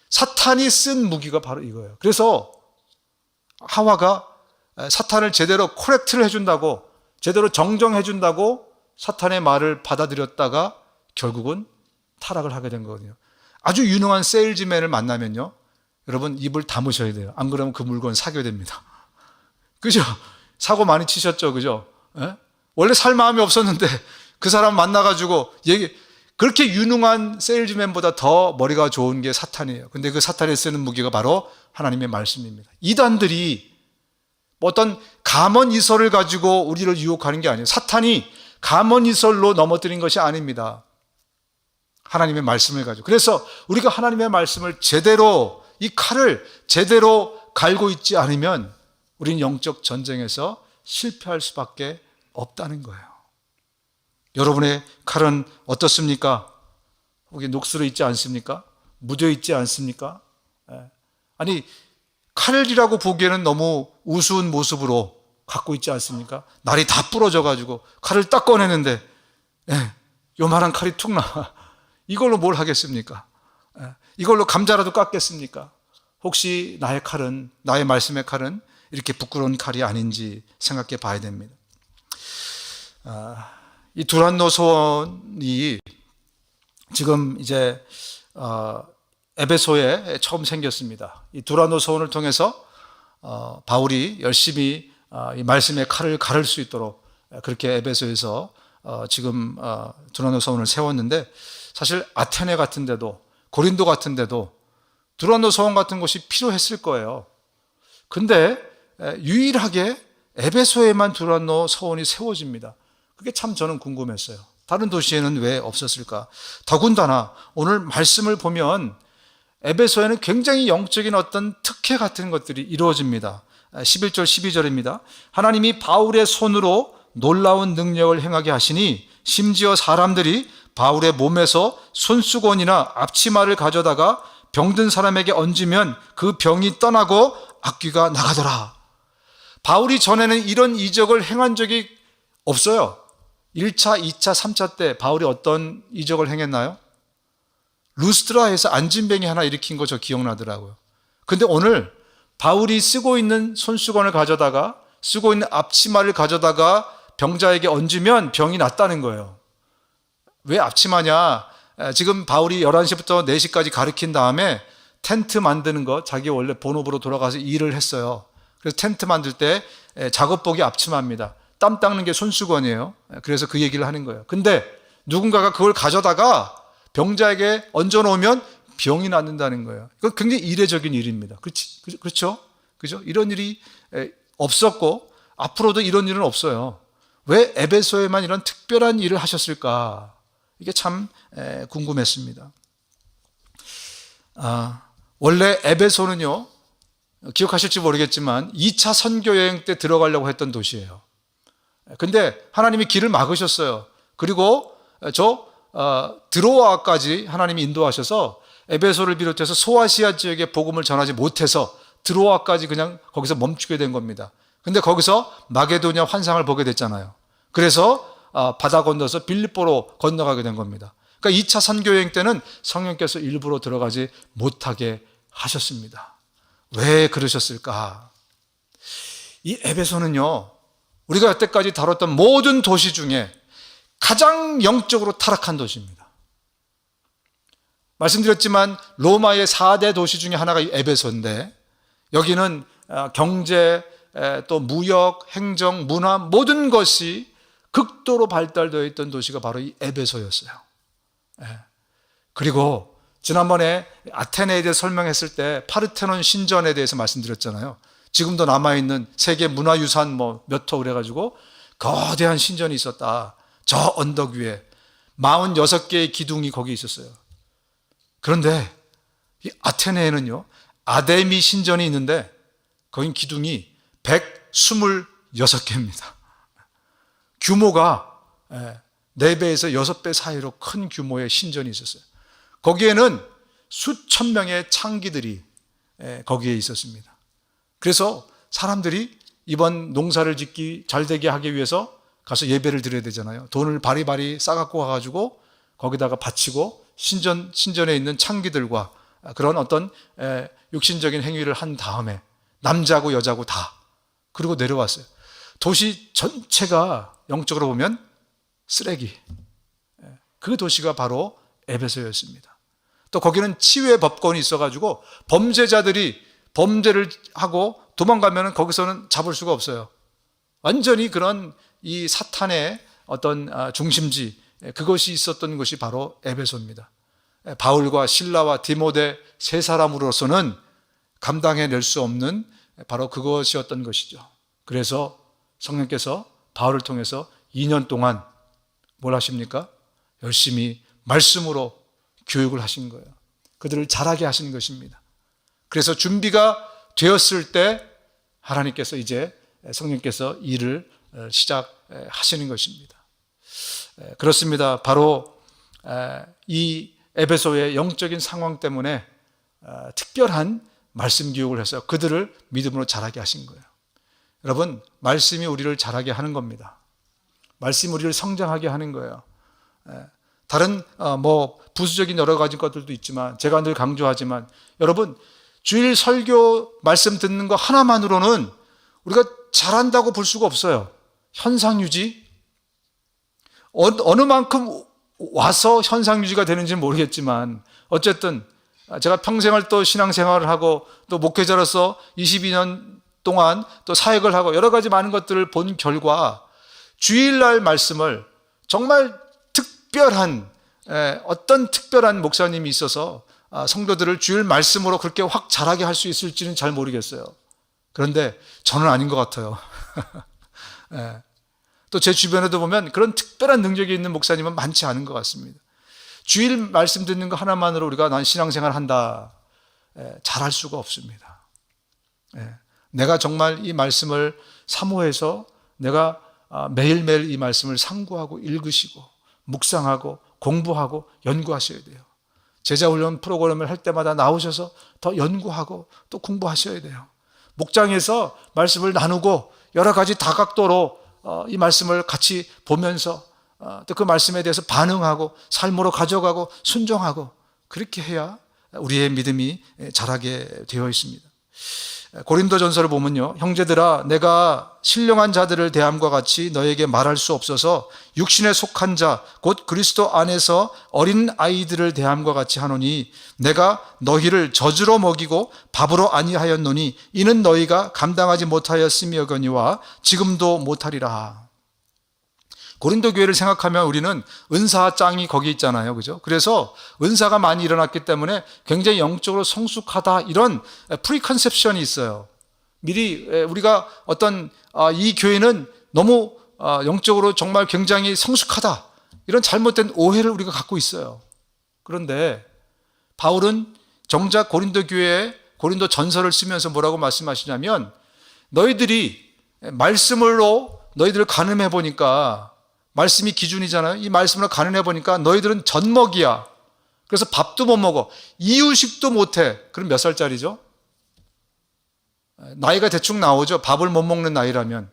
사탄이 쓴 무기가 바로 이거예요. 그래서 하와가 사탄을 제대로 코렉트를 해준다고, 제대로 정정해준다고 사탄의 말을 받아들였다가 결국은 타락을 하게 된 거거든요. 아주 유능한 세일즈맨을 만나면요, 여러분 입을 다무셔야 돼요. 안 그러면 그 물건 사게 됩니다. 그죠? 사고 많이 치셨죠? 그죠? 원래 살 마음이 없었는데 그 사람 만나가지고 그렇게 유능한 세일즈맨보다 더 머리가 좋은 게 사탄이에요. 근데 그 사탄이 쓰는 무기가 바로 하나님의 말씀입니다. 이단들이 어떤 감언이설을 가지고 우리를 유혹하는 게 아니에요. 사탄이 감언이설로 넘어뜨린 것이 아닙니다. 하나님의 말씀을 가지고. 그래서 우리가 하나님의 말씀을 제대로, 이 칼을 제대로 갈고 있지 않으면 우리는 영적 전쟁에서 실패할 수밖에 없다는 거예요. 여러분의 칼은 어떻습니까? 거기 녹슬어 있지 않습니까? 묻어 있지 않습니까? 아니, 칼이라고 보기에는 너무 우스운 모습으로 갖고 있지 않습니까? 날이 다 부러져 가지고 칼을 딱 꺼내는데 요만한 칼이 툭 나와. 이걸로 뭘 하겠습니까? 이걸로 감자라도 깎겠습니까? 혹시 나의 칼은, 나의 말씀의 칼은 이렇게 부끄러운 칼이 아닌지 생각해 봐야 됩니다. 이 두란노 소원이 지금 이제 에베소에 처음 생겼습니다. 이 두란노 소원을 통해서 바울이 열심히 이 말씀의 칼을 가를 수 있도록 그렇게 에베소에서 지금 두란노 소원을 세웠는데, 사실 아테네 같은 데도 고린도 같은 데도 두란노 소원 같은 것이 필요했을 거예요. 근데 유일하게 에베소에만 두란노 소원이 세워집니다. 그게 참 저는 궁금했어요. 다른 도시에는 왜 없었을까? 더군다나 오늘 말씀을 보면 에베소에는 굉장히 영적인 어떤 특혜 같은 것들이 이루어집니다. 11절 12절입니다. 하나님이 바울의 손으로 놀라운 능력을 행하게 하시니 심지어 사람들이 바울의 몸에서 손수건이나 앞치마를 가져다가 병든 사람에게 얹으면 그 병이 떠나고 악귀가 나가더라. 바울이 전에는 이런 이적을 행한 적이 없어요. 1차, 2차, 3차 때 바울이 어떤 이적을 행했나요? 루스트라에서 안진뱅이 하나 일으킨 거 저 기억나더라고요. 근데 오늘 바울이 쓰고 있는 손수건을 가져다가, 쓰고 있는 앞치마를 가져다가 병자에게 얹으면 병이 낫다는 거예요. 왜 앞치마냐? 지금 바울이 11시부터 4시까지 가르친 다음에 텐트 만드는 거, 자기 원래 본업으로 돌아가서 일을 했어요. 그래서 텐트 만들 때 작업복이 앞치마입니다. 땀 닦는 게 손수건이에요. 그래서 그 얘기를 하는 거예요. 근데 누군가가 그걸 가져다가 병자에게 얹어놓으면 병이 낫는다는 거예요. 이건 굉장히 이례적인 일입니다. 그렇죠? 그죠? 이런 일이 없었고 앞으로도 이런 일은 없어요. 왜 에베소에만 이런 특별한 일을 하셨을까? 이게 참 궁금했습니다. 원래 에베소는요, 기억하실지 모르겠지만 2차 선교 여행 때 들어가려고 했던 도시예요. 근데 하나님이 길을 막으셨어요. 그리고 드로아까지 하나님이 인도하셔서 에베소를 비롯해서 소아시아 지역에 복음을 전하지 못해서 드로아까지 그냥 거기서 멈추게 된 겁니다. 근데 거기서 마게도냐 환상을 보게 됐잖아요. 그래서 바다 건너서 빌립보로 건너가게 된 겁니다. 그러니까 2차 선교여행 때는 성령께서 일부러 들어가지 못하게 하셨습니다. 왜 그러셨을까? 이 에베소는요, 우리가 여태까지 다뤘던 모든 도시 중에 가장 영적으로 타락한 도시입니다. 말씀드렸지만 로마의 4대 도시 중에 하나가 이 에베소인데, 여기는 경제, 또 무역, 행정, 문화 모든 것이 극도로 발달되어 있던 도시가 바로 이 에베소였어요. 그리고 지난번에 아테네에 대해 설명했을 때 파르테논 신전에 대해서 말씀드렸잖아요. 지금도 남아있는 세계 문화유산 몇 호 그래가지고 거대한 신전이 있었다. 저 언덕 위에 46개의 기둥이 거기 있었어요. 그런데 이 아테네에는요, 아데미 신전이 있는데 거긴 기둥이 126개입니다. 규모가 4배에서 6배 사이로 큰 규모의 신전이 있었어요. 거기에는 수천 명의 창기들이 거기에 있었습니다. 그래서 사람들이 이번 농사를 짓기 잘 되게 하기 위해서 가서 예배를 드려야 되잖아요. 돈을 바리바리 싸갖고 가가지고 거기다가 바치고 신전에 있는 창기들과 그런 어떤 육신적인 행위를 한 다음에 남자고 여자고 다 그리고 내려왔어요. 도시 전체가 영적으로 보면 쓰레기. 그 도시가 바로 에베소였습니다. 또 거기는 치유의 법권이 있어가지고 범죄자들이 범죄를 하고 도망가면 거기서는 잡을 수가 없어요. 완전히 그런 이 사탄의 어떤 중심지, 그것이 있었던 것이 바로 에베소입니다. 바울과 실라와 디모데 세 사람으로서는 감당해낼 수 없는 바로 그것이었던 것이죠. 그래서 성령께서 바울을 통해서 2년 동안 뭘 하십니까? 열심히 말씀으로 교육을 하신 거예요. 그들을 자라게 하신 것입니다. 그래서 준비가 되었을 때 하나님께서 이제 성령께서 일을 시작하시는 것입니다. 그렇습니다. 바로 이 에베소의 영적인 상황 때문에 특별한 말씀 교육을 해서 그들을 믿음으로 자라게 하신 거예요. 여러분, 말씀이 우리를 자라게 하는 겁니다. 말씀이 우리를 성장하게 하는 거예요. 다른 부수적인 여러 가지 것들도 있지만 제가 늘 강조하지만 여러분, 주일 설교 말씀 듣는 거 하나만으로는 우리가 잘한다고 볼 수가 없어요. 현상 유지, 어느 만큼 와서 현상 유지가 되는지는 모르겠지만 어쨌든 제가 평생을 또 신앙생활을 하고 또 목회자로서 22년 동안 또 사역을 하고 여러 가지 많은 것들을 본 결과 주일날 말씀을 정말 특별한 어떤 특별한 목사님이 있어서 성도들을 주일 말씀으로 그렇게 확 자라게 할 수 있을지는 잘 모르겠어요. 그런데 저는 아닌 것 같아요. 또 제 주변에도 보면 그런 특별한 능력이 있는 목사님은 많지 않은 것 같습니다. 주일 말씀 듣는 거 하나만으로 우리가 난 신앙생활 한다, 잘할 수가 없습니다. 내가 정말 이 말씀을 사모해서 내가 매일매일 이 말씀을 상고하고 읽으시고 묵상하고 공부하고 연구하셔야 돼요. 제자훈련 프로그램을 할 때마다 나오셔서 더 연구하고 또 공부하셔야 돼요. 목장에서 말씀을 나누고 여러 가지 다각도로 이 말씀을 같이 보면서 또 그 말씀에 대해서 반응하고 삶으로 가져가고 순종하고 그렇게 해야 우리의 믿음이 자라게 되어 있습니다. 고린도전서를 보면요, 형제들아 내가 신령한 자들을 대함과 같이 너에게 말할 수 없어서 육신에 속한 자 곧 그리스도 안에서 어린 아이들을 대함과 같이 하노니 내가 너희를 젖으로 먹이고 밥으로 아니하였노니 이는 너희가 감당하지 못하였음이거니와 지금도 못하리라. 고린도 교회를 생각하면 우리는 은사 짱이 거기 있잖아요. 그죠? 그래서 은사가 많이 일어났기 때문에 굉장히 영적으로 성숙하다, 이런 프리컨셉션이 있어요. 미리 우리가 어떤 이 교회는 너무 영적으로 정말 굉장히 성숙하다, 이런 잘못된 오해를 우리가 갖고 있어요. 그런데 바울은 정작 고린도 교회에 고린도 전서를 쓰면서 뭐라고 말씀하시냐면 너희들이 말씀으로 너희들을 가늠해 보니까 말씀이 기준이잖아요. 이 말씀으로 가늠해 보니까 너희들은 젖먹이야. 그래서 밥도 못 먹어. 이유식도 못해. 그럼 몇 살짜리죠? 나이가 대충 나오죠. 밥을 못 먹는 나이라면.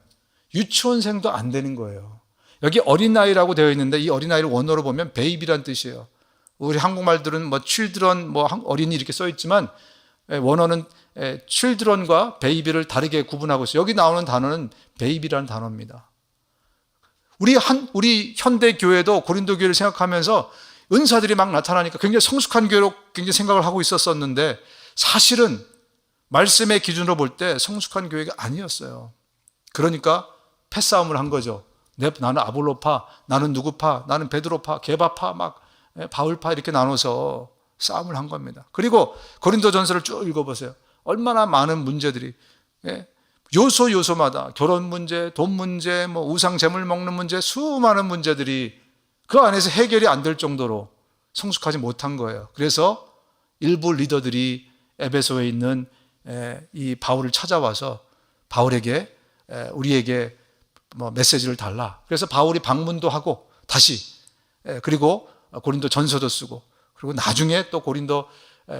유치원생도 안 되는 거예요. 여기 어린아이라고 되어 있는데 이 어린아이를 원어로 보면 베이비란 뜻이에요. 우리 한국말들은 뭐 children, 뭐 어린이 이렇게 써 있지만 원어는 children과 베이비를 다르게 구분하고 있어요. 여기 나오는 단어는 베이비라는 단어입니다. 우리 현대 교회도 고린도 교회를 생각하면서 은사들이 막 나타나니까 굉장히 성숙한 교회로 굉장히 생각을 하고 있었었는데 사실은 말씀의 기준으로 볼 때 성숙한 교회가 아니었어요. 그러니까 패싸움을 한 거죠. 나는 아볼로파, 나는 누구파, 나는 베드로파, 게바파, 막 바울파 이렇게 나눠서 싸움을 한 겁니다. 그리고 고린도전서를 쭉 읽어보세요. 얼마나 많은 문제들이 요소마다 결혼 문제, 돈 문제, 뭐 우상 제물 먹는 문제, 수많은 문제들이 그 안에서 해결이 안 될 정도로 성숙하지 못한 거예요. 그래서 일부 리더들이 에베소에 있는 이 바울을 찾아와서 바울에게 우리에게 뭐 메시지를 달라. 그래서 바울이 방문도 하고 다시 그리고 고린도 전서도 쓰고 그리고 나중에 또 고린도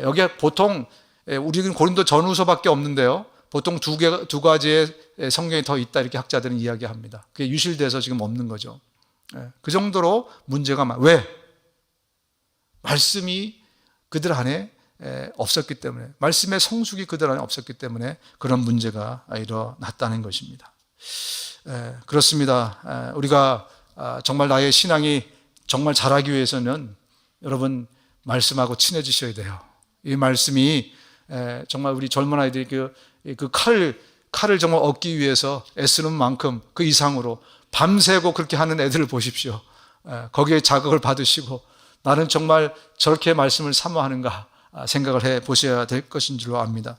여기에 보통 우리는 고린도 전후서밖에 없는데요. 보통 두 가지의 성경이 더 있다 이렇게 학자들은 이야기합니다. 그게 유실돼서 지금 없는 거죠. 그 정도로 문제가 왜? 말씀이 그들 안에 없었기 때문에 말씀의 성숙이 그들 안에 없었기 때문에 그런 문제가 일어났다는 것입니다. 그렇습니다. 우리가 정말 나의 신앙이 정말 자라기 위해서는 여러분 말씀하고 친해지셔야 돼요. 이 말씀이 정말 우리 젊은 아이들이 그 칼을 정말 얻기 위해서 애쓰는 만큼 그 이상으로 밤새고 그렇게 하는 애들을 보십시오. 거기에 자극을 받으시고 나는 정말 저렇게 말씀을 사모하는가 생각을 해 보셔야 될 것인 줄로 압니다.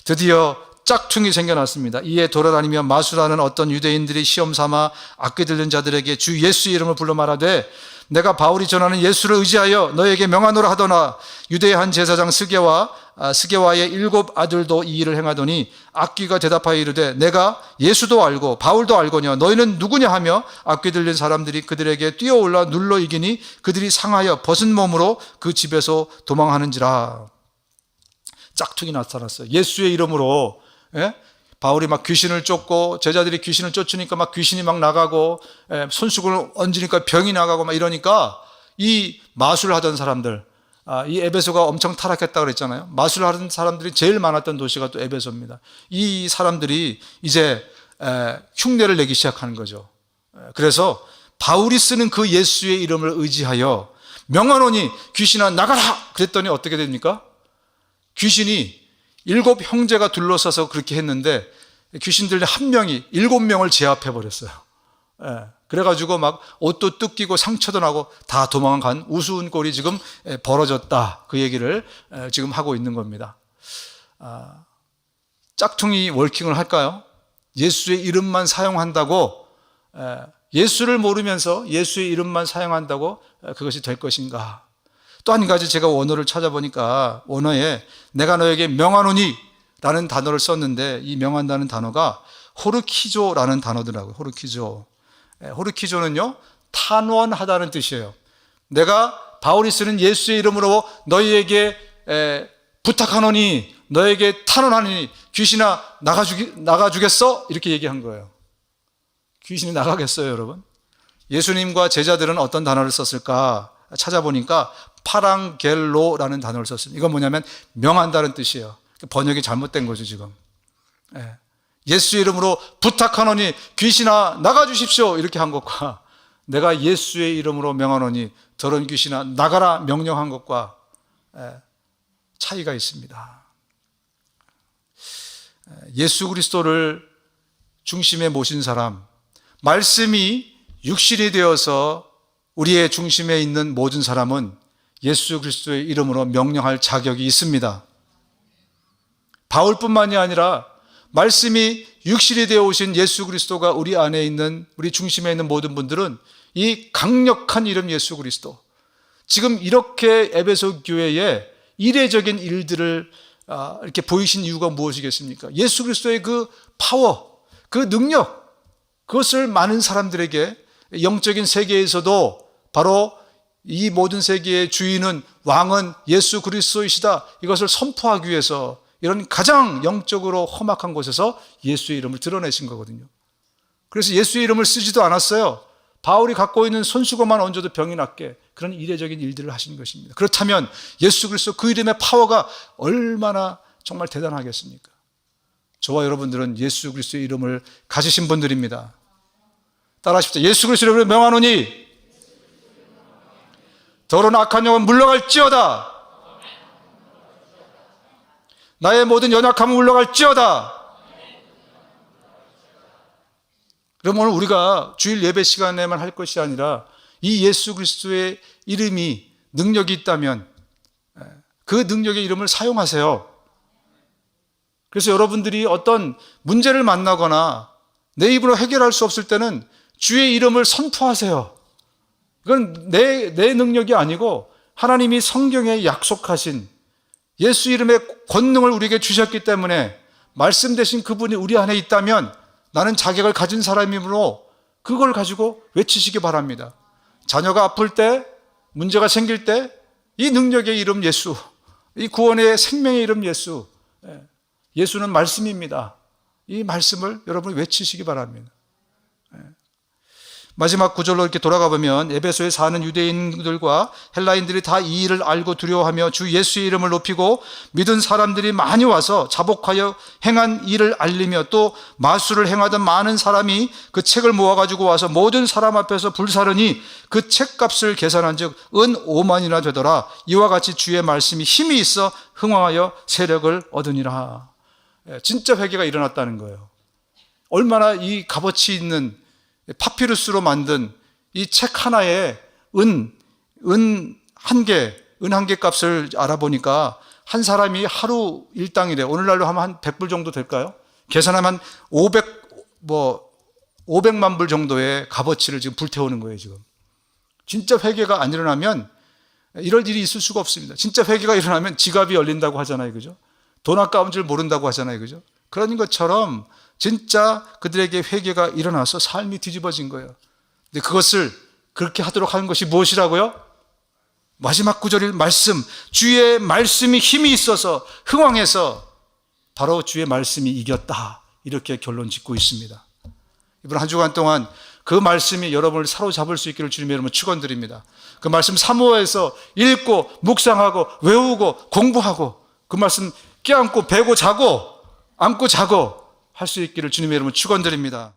드디어 짝퉁이 생겨났습니다. 이에 돌아다니며 마술하는 어떤 유대인들이 시험 삼아 악기 들린 자들에게 주 예수의 이름을 불러 말하되 내가 바울이 전하는 예수를 의지하여 너에게 명하노라 하더나 유대의 한 제사장 스게와의 7 아들도 이 일을 행하더니 악귀가 대답하여 이르되 내가 예수도 알고 바울도 알거냐 너희는 누구냐 하며 악귀 들린 사람들이 그들에게 뛰어올라 눌러 이기니 그들이 상하여 벗은 몸으로 그 집에서 도망하는지라. 짝퉁이 나타났어요. 예수의 이름으로 바울이 막 귀신을 쫓고 제자들이 귀신을 쫓으니까 막 귀신이 막 나가고 손수건을 얹으니까 병이 나가고 막 이러니까 이 마술하던 사람들, 이 에베소가 엄청 타락했다 그랬잖아요. 마술하던 사람들이 제일 많았던 도시가 또 에베소입니다. 이 사람들이 이제 흉내를 내기 시작하는 거죠. 그래서 바울이 쓰는 그 예수의 이름을 의지하여 명하노니 귀신아 나가라 그랬더니 어떻게 됩니까? 귀신이 7 형제가 둘러싸서 그렇게 했는데 귀신들 한 명이 7명을 제압해 버렸어요. 그래가지고 막 옷도 뜯기고 상처도 나고 다 도망간 우스운 꼴이 지금 벌어졌다. 그 얘기를 지금 하고 있는 겁니다. 짝퉁이 월킹을 할까요? 예수의 이름만 사용한다고 예수를 모르면서 예수의 이름만 사용한다고 그것이 될 것인가? 또 한 가지 제가 원어를 찾아보니까 원어에 내가 너에게 명하노니 라는 단어를 썼는데 이 명한다는 단어가 호르키조라는 단어더라고요. 호르키조. 호르키조는요 탄원하다는 뜻이에요. 내가 바울이 쓰는 예수의 이름으로 너희에게 부탁하노니 너에게 탄원하니 귀신아 나가주겠어? 이렇게 얘기한 거예요. 귀신이 나가겠어요 여러분? 예수님과 제자들은 어떤 단어를 썼을까 찾아보니까 파랑겔로라는 단어를 썼습니다. 이건 뭐냐면 명한다는 뜻이에요. 번역이 잘못된 거죠 지금. 예수 이름으로 부탁하노니 귀신아 나가주십시오 이렇게 한 것과 내가 예수의 이름으로 명하노니 더러운 귀신아 나가라 명령한 것과 차이가 있습니다. 예수 그리스도를 중심에 모신 사람, 말씀이 육신이 되어서 우리의 중심에 있는 모든 사람은 예수 그리스도의 이름으로 명령할 자격이 있습니다. 바울뿐만이 아니라 말씀이 육신이 되어 오신 예수 그리스도가 우리 안에 있는 우리 중심에 있는 모든 분들은 이 강력한 이름 예수 그리스도, 지금 이렇게 에베소 교회에 이례적인 일들을 이렇게 보이신 이유가 무엇이겠습니까? 예수 그리스도의 그 파워, 그 능력, 그것을 많은 사람들에게 영적인 세계에서도 바로 이 모든 세계의 주인은 왕은 예수 그리스도이시다, 이것을 선포하기 위해서 이런 가장 영적으로 험악한 곳에서 예수의 이름을 드러내신 거거든요. 그래서 예수의 이름을 쓰지도 않았어요. 바울이 갖고 있는 손수건만 얹어도 병이 낫게, 그런 이례적인 일들을 하신 것입니다. 그렇다면 예수 그리스도 그 이름의 파워가 얼마나 정말 대단하겠습니까? 저와 여러분들은 예수 그리스도의 이름을 가지신 분들입니다. 따라하십시오. 예수 그리스도의 이름을 명하노니 더러운 악한 영은 물러갈지어다. 나의 모든 연약함은 물러갈지어다. 그럼 오늘 우리가 주일 예배 시간에만 할 것이 아니라 이 예수 그리스도의 이름이 능력이 있다면 그 능력의 이름을 사용하세요. 그래서 여러분들이 어떤 문제를 만나거나 내 입으로 해결할 수 없을 때는 주의 이름을 선포하세요. 이건 내 능력이 아니고 하나님이 성경에 약속하신 예수 이름의 권능을 우리에게 주셨기 때문에 말씀 되신 그분이 우리 안에 있다면 나는 자격을 가진 사람이므로 그걸 가지고 외치시기 바랍니다. 자녀가 아플 때, 문제가 생길 때 이 능력의 이름 예수, 이 구원의 생명의 이름 예수, 예수는 말씀입니다. 이 말씀을 여러분이 외치시기 바랍니다. 마지막 구절로 이렇게 돌아가 보면 에베소에 사는 유대인들과 헬라인들이 다 이 일을 알고 두려워하며 주 예수의 이름을 높이고 믿은 사람들이 많이 와서 자복하여 행한 일을 알리며 또 마술을 행하던 많은 사람이 그 책을 모아가지고 와서 모든 사람 앞에서 불사르니 그 책값을 계산한 즉 은 5만이나 되더라. 이와 같이 주의 말씀이 힘이 있어 흥황하여 세력을 얻으니라. 진짜 회개가 일어났다는 거예요. 얼마나 이 값어치 있는 파피루스로 만든 이 책 하나에 은 한 개 값을 알아보니까 한 사람이 하루 일당이래. 오늘날로 하면 한 100불 정도 될까요? 계산하면 500만 불 정도의 값어치를 지금 불태우는 거예요, 지금. 진짜 회개가 안 일어나면 이럴 일이 있을 수가 없습니다. 진짜 회개가 일어나면 지갑이 열린다고 하잖아요, 그죠? 돈 아까운 줄 모른다고 하잖아요, 그죠? 그런 것처럼 진짜 그들에게 회개가 일어나서 삶이 뒤집어진 거예요. 근데 그것을 그렇게 하도록 하는 것이 무엇이라고요? 마지막 구절의 말씀, 주의 말씀이 힘이 있어서 흥왕해서 바로 주의 말씀이 이겼다, 이렇게 결론 짓고 있습니다. 이번 한 주간 동안 그 말씀이 여러분을 사로잡을 수 있기를 주님의 이름으로 축원드립니다. 그 말씀 사모해서 읽고 묵상하고 외우고 공부하고 그 말씀 껴안고 베고 자고 안고 자고 할 수 있기를 주님의 이름으로 축원드립니다.